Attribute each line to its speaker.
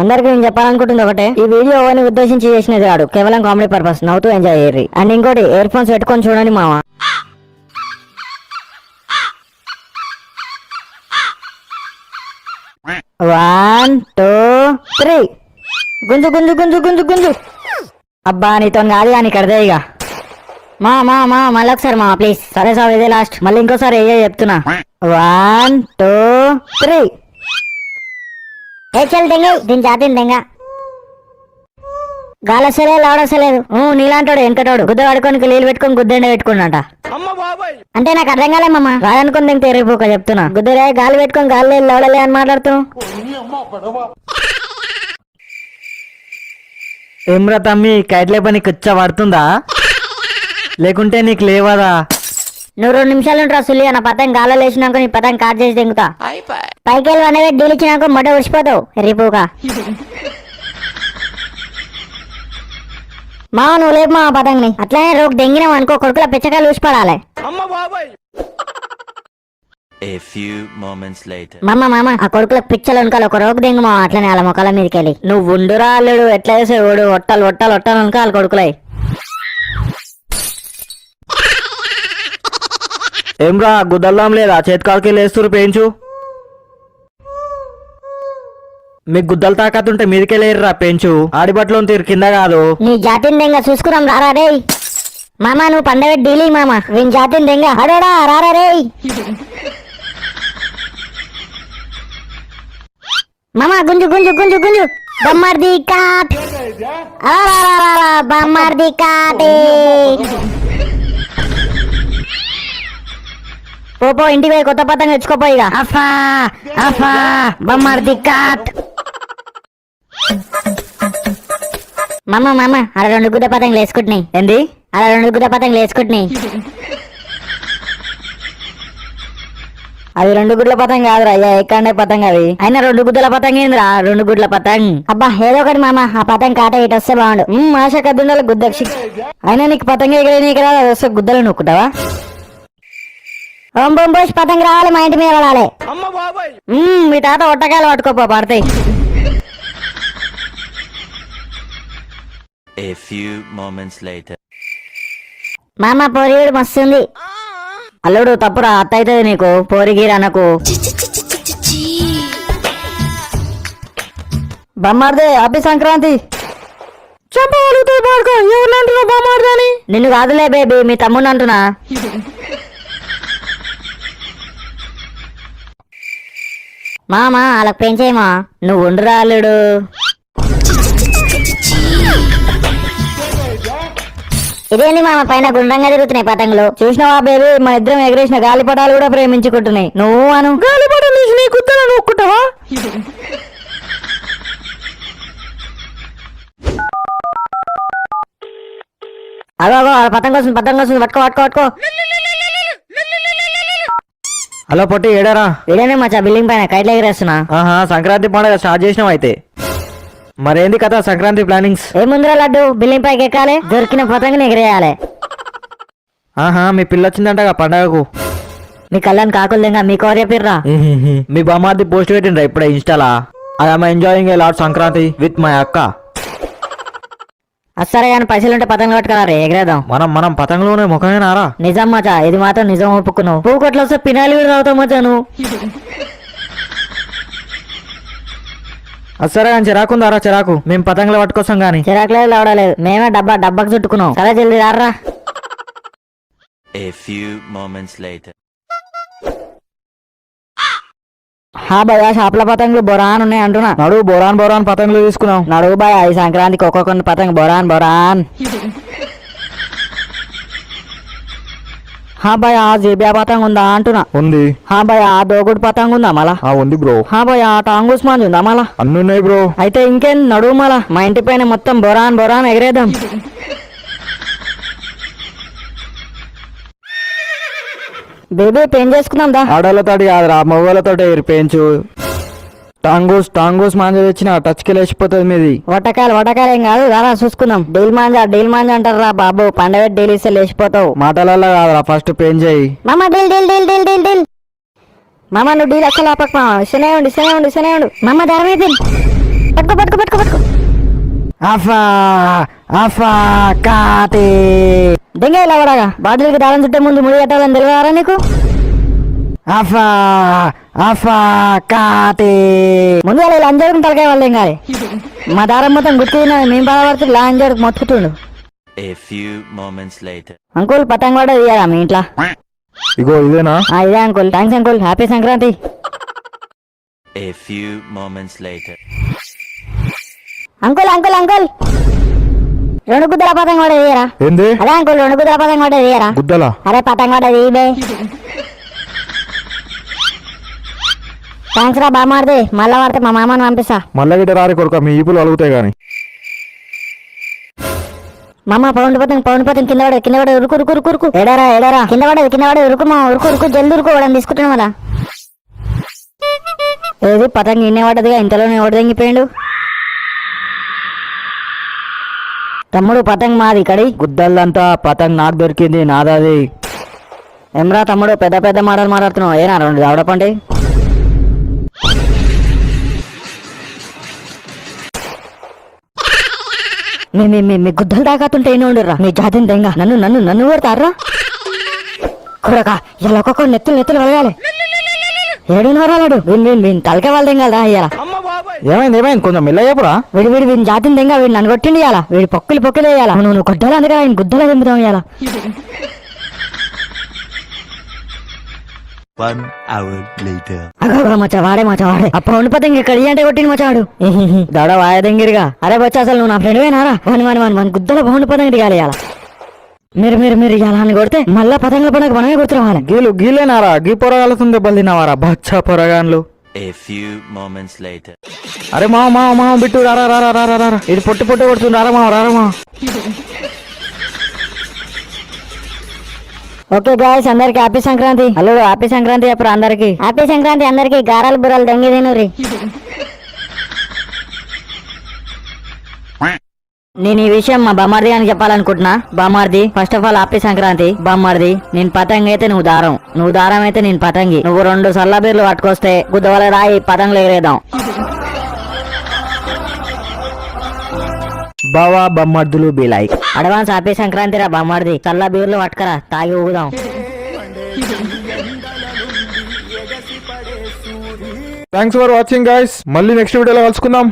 Speaker 1: అందరికి నేను చెప్పాలనుకుంటుంది ఒకటే, ఈ వీడియో ఎవరిని ఉద్దేశించి చేసినది కాదు, కేవలం కామెడీ పర్పస్, నవ్వుతూ ఎంజాయ్ చేయరు. అండ్ ఇంకోటి, ఇయర్ ఫోన్స్ పెట్టుకొని చూడండి మామ. 1 2 3 గుంజు గుంజు గుంజు గుంజు గుంజు. అబ్బా నీతో కాదు కానీ కడదే ఇక. మా మా మా మళ్ళీ ఒకసారి మా ప్లీజ్. సరే సార్ ఇదే లాస్ట్, మళ్ళీ ఇంకోసారి ఏ చెప్తున్నా. 1 2 3. ఏ చల్ దెంగ దీని జాతిని దెంగ గాలసలే లాడసలేదు. నీలాంటోడు వెనకటోడు గుద్ద పడుకోనికి నీళ్ళు పెట్టుకొని గుద్దెండ పెట్టుకున్నాట. అంటే నాకు అర్థం కాలేమమ్మ, రాదనుకుని దింగ తెరిపోక చెప్తున్నా. గుద్దరే గాలి పెట్టుకొని గాలి లాడలే అని మాట్లాడుతున్నావు.
Speaker 2: ఏమ్రా తమ్మి, కైట్లే పని కుచ్చ పడుతుందా లేకుంటే నీకు లేవదా?
Speaker 1: నువ్వు 2 నిమిషాలు ఉంటా సుల్లి. నా పతంగ గాల్లో లేచినాక నీ పతంగ కాట్ చేసి దింగుతా. పైకి వెళ్ళి అనేవి డీల్ ఇచ్చినాక మొట్ట ఉడిచిపోతావు రిపోగా. మా నువ్వు లేపు మా పతంగిని. అట్లానే రోగ్ దెంగినావు అనుకో, కొడుకుల పిచ్చకాయలు ఊసిపడాలి. మామ ఆ కొడుకుల పిచ్చలు అనుకోవాలి, ఒక రోగ్ దెంగు మా అట్లనే వాళ్ళ మొక్కల మీదకి వెళ్ళి. నువ్వు ఉండురా అల్లుడు, ఎట్లా చేసే ఓడు ఒట్టాలు ఒట్టాలు ఒట్టాలు అనుకో వాళ్ళ కొడుకులై.
Speaker 2: ఏమ్రా గుద్దల్దాం లేదా? చేతికాలకి లేస్తురు పెంచు. మీకు గుద్దలు తాకతుంటే మీదికే లేరురా పెంచు. ఆడిబట్లో తీరు కింద కాదు.
Speaker 1: నీ జాతిని దెంగ చూసుకున్నాం రారా రే. మామ నువ్వు పండగ డీలీ మామ, వీని జాతిని దెంగ అడోడా రారా రే. మామ గుంజు గుంజు గుంజు గుంజు. బొమ్మర్ది కాట్ బొమ్మర్ది కాటే. పోపో ఇంటికి పోయి కొత్త పతంగ తెచ్చుకోపోయిగా. అఫా అఫా బొమ్మర్ది కాట్. మామ మామ అలా 2 గుద్ద పతంగులు వేసుకుంటున్నాయి. ఏంది అలా 2 గుద్ద పతంగులు వేసుకుంటున్నాయి? అవి 2 గుడ్ల పతంగ కాదురా అయ్యా, ఎక్కండే పతంగ అవి. అయినా 2 గుద్దల పతంగ ఏందిరా? 2 గుడ్ల పతంగ్. అబ్బా ఏదో ఒకటి మామ, ఆ పతంగ కాట ఇటు వస్తే బాగుండు. ఆశ కద్దుండాలి గుద్దక్షి. అయినా నీకు పతంగ ఎగరేని కదా, అది వస్తే గుద్దలు నొక్కుంటావా? ఓం బొం బోష్ పతంగ రావాలి, మా ఇంటి మీద పడాలి. మీ తాత ఒట్టకాయలు పట్టుకోపో పడతాయి.
Speaker 3: A few moments later.
Speaker 1: మామ పోరిగీడు మస్తుంది. అల్లుడు తప్పురా, అత్త అవుతుంది నీకు. పోరిగీరు అనకు. బొమ్మార్దే హ్యాపీ సంక్రాంతి. చెప్పగలుగుతాయి బాడుకో, ఎవరిని అంటున్నా బొమ్మార్దని? నిన్ను కాదులే బేబీ, మీ తమ్ముడు అంటున్నా. మామ అలా పెంచేయమా. నువ్వు ఉండురా అల్లుడు. ఇదేంది మామ పైన గుండ్రంగా తిరుగుతున్నాయి పతంగులు? చూసినావా బేబీ, మన ఇద్దరం ఎగరేసిన గాలిపటాలు కూడా ప్రేమించుకుంటున్నాయి. నువ్వు అను గాలిపటాలు తీసి నీ కుత్తలో నొక్కుంటావా? అగో పతంగ వస్తుంది, పతంగ వస్తుంది, పట్టుకో పట్టుకో పట్టుకో.
Speaker 2: హలో పొట్టి, ఏడారా?
Speaker 1: ఇదేనే మచ్చా బిల్డింగ్ పైన కైట్లు ఎగరేస్తున్నా.
Speaker 2: ఆహా, సంక్రాంతి పండుగ స్టార్ట్ చేసినావు అయితే. మరేంది కథ సంక్రాంతి ప్లానింగ్స్?
Speaker 1: ఏముందిరా లడ్డు, బిల్డింగ్ పైకి ఎక్కాలి, దొరికిన పతంగిని ఎగరేయాలి.
Speaker 2: ఆహా, మీ పిల్ల వచ్చిందంటగా పండగకు.
Speaker 1: మీ కళ్ళని కాకులు దింగా మీకు ఎవరు చెప్పిర్రా?
Speaker 2: మీ బామ్మార్ది పోస్ట్ పెట్టిండ్రా ఇప్పుడే ఇన్స్టాలా. I'm enjoying a lot Sankranti with my akka.
Speaker 1: అస్సరే కానీ పైసలుంటే పతంగులు పట్టుకురా, ఎగరేద్దాం.
Speaker 2: మనం పతంగులోనే ముఖమేనారా?
Speaker 1: నిజం మచా, ఇది మాత్రం నిజం ఒప్పుకున్నావు. పువ్వు కొట్లు వస్తే పినాలి కూడా రావుతావు మచ్చా నువ్వు.
Speaker 2: అసరే కానీ చిరాకుందారా? చిరాకు మేము పతంగులు పట్టుకోసం గానీ.
Speaker 1: చిరాకులేదు లావడలేదు, మేమే డబ్బాకు చుట్టుకున్నాం. సరే జల్దీ రారా.
Speaker 3: A few moments later.
Speaker 1: హా భయ, షాపుల పతంగులు బొరాన్ ఉన్నాయి అంటున్నా.
Speaker 2: నడువు బొరాన్ పతంగులు తీసుకున్నాం.
Speaker 1: నడువు బాయ్, ఈ సంక్రాంతికి ఒక్కొక్క పతంగ బొరాన్. హా భయ, ఆ జేబియా పతంగ ఉందా అంటున్నా.
Speaker 2: ఉంది.
Speaker 1: హా భయ, ఆ దోగుడు పతంగ ఉందా మళ్ళా?
Speaker 2: ఉంది బ్రో.
Speaker 1: హా భయ, ఆ టాంగూస్ మాంజ్ ఉందా మళ్ళా?
Speaker 2: అన్ని ఉన్నాయి బ్రో.
Speaker 1: అయితే ఇంకేం నడువు మళ్ళా, మా ఇంటి పైన మొత్తం బొరాన్ ఎగరేద్దాం. బేబీ పెయిన్ చేసుకుందాం దా.
Speaker 2: ఆడోళ్ళతోటి కాదురా, మగవాళ్ళతోటి పెంచు. టాంగూస్ మాంజ తెచ్చిన టచ్కి లేచిపోతుంది మీది.
Speaker 1: వటకాయలు ఏం కాదు, రారా చూసుకుందాం. డీల్ మాంజ అంటారా బాబు, పండగ డీల్ ఇస్తే లేచిపోతావు.
Speaker 2: మాటలలో కాదురా, ఫస్ట్ పెయిన్ చేయి.
Speaker 1: మామ డీల్. మామ నువ్వు డీల్ అసలు ఆపక మామ, ఇస్తనే ఉండు. మామ ధరమైతే పట్టుకో పట్టుకో పట్టుకో పట్టుకో
Speaker 2: అఫా అఫా కాతే
Speaker 1: దెంగ ఇలా పడగా బాటిల్కి దారం చుట్టే ముందు ముడి కట్టాలని తెలియదారా నీకు?
Speaker 2: అఫా అఫా కాతే
Speaker 1: ముందు ఇలా అంజరుకుని తలకాయ వాళ్ళు దెంగాలి. మా దారం మొత్తం గుర్తున్నా మేము బాధపడుతుంది లా అంజరు మొత్తుకుతుండు.
Speaker 3: A few moments later.
Speaker 1: Uncle పతంగ కూడా తీయాలా మీ ఇంట్లో?
Speaker 2: ఇగో ఇదేనా?
Speaker 1: ఇదే uncle. Thanks uncle. Happy Sankranti.
Speaker 3: A few moments later.
Speaker 1: Uncle uncle uncle 2 గుద్దల పతంగ కూడా తీయరా?
Speaker 2: ఏంది?
Speaker 1: అదే అంకుల్ 2 గుద్దల పతంగ కూడా తీయరా?
Speaker 2: గుద్దలా?
Speaker 1: అరే పతంగ కూడా తీయబే. థ్యాంక్స్ రా బామార్ది. మళ్ళా పడితే మా మామని పంపిస్తా.
Speaker 2: మళ్ళా గిట్ట రారి కొడుక మీ ఈపులు అలుగుతాయి గాని.
Speaker 1: మామ పౌండ్ పతంగ కింద పడే ఉరుకు ఉరుకు ఉరుకు ఉరుకు. ఏడారా కింద పడే ఉరుకు మా ఉరుకు ఉరుకు జల్ది ఉరుకు వాడని తీసుకుంటున్నాం కదా. ఏది పతంగ ఇన్నే పడ్డదిగా ఇంతలోనే ఎవడు తెంగిపోయిండు. తమ్ముడు పతంగ్ మాది కడి.
Speaker 2: గుద్దలంతా పతంగ్ నాకు దొరికింది నాదాది.
Speaker 1: ఎమ్రా తమ్ముడు పెద్ద పెద్ద మాటలు మాట్లాడుతున్నావు. ఏనా 2 దావడపండి. మీ గుద్దలు దాకాతుంటే ఏమి ఉండరా మీ జాతిని దెంగ. నన్ను కొడతారా కొడక? ఇలా ఒక్కొక్క నెత్తులు వెళ్ళగాలి. 7 నరాలాడు వీని తలకే వాళ్ళు దెంగాలరా అయ్యారా?
Speaker 2: ఏమైంది కొంచెం మెల్ల చెప్పురా.
Speaker 1: వీడి జాతిని దెంగ. వీడు నన్ను కొట్టిండి ఇయ్యాలా. వీడి పొక్కులు వేయాలా. నువ్వు కొట్టాలి అందుకే ఆయన గుద్దలో దింపుతాం ఇయ్యాలా.
Speaker 3: 1 hour later.
Speaker 1: అగో మచ్చవాడే ఆ పౌండ్ పతంగ ఇక్కడ అంటే కొట్టింది మచ్చాడు. దడ వాయదంగిరిగా. అరే బొచ్చా అసలు నువ్వు నా ఫ్రెండ్ వేనారా? వన్ గుద్దల పౌండ్ పతంగ దిగాలి ఇయ్యాల. మీరు ఇలా అని కొడితే మళ్ళా పతంగుల పండుగ మనమే కొడుతున్నాం.
Speaker 2: గీలేనారా? గీ పొరగాలతో దెబ్బలు తిన్నావారా బచ్చా పొరగాన్లు.
Speaker 3: A few moments later.
Speaker 2: అరే మా బిట్టు రారా ఇది పొట్టి కొడుతుంది. రారా
Speaker 1: ఓకే గాయ్స్ అందరికి happy Sankranti. Hello happy Sankranti అప్పుడు అందరికి హ్యాపీ సంక్రాంతి. అందరికి గారాలు బుర్రాలు దెంగి తినురి. నేను ఈ విషయం మా బామార్ది అని చెప్పాలనుకుంటున్నా. బామార్ది first of all happy Sankranti. బామార్ది నేను పతంగి అయితే నువ్వు దారం అయితే నేను పతంగి. నువ్వు 2 సల్లా బీర్లు పట్టుకొస్తే గుద్దవల రాయి పతంగులు ఎగరేద్దాం.
Speaker 2: బావా బమ్మర్దులు be like.
Speaker 1: Advance happy Sankranti రా బామార్ది. సల్లా బీర్లు పట్టుకరా తాగి ఊగుదాం.
Speaker 2: Thanks for watching guys. మళ్ళీ నెక్స్ట్ వీడియోలో కలుసుకుందాం.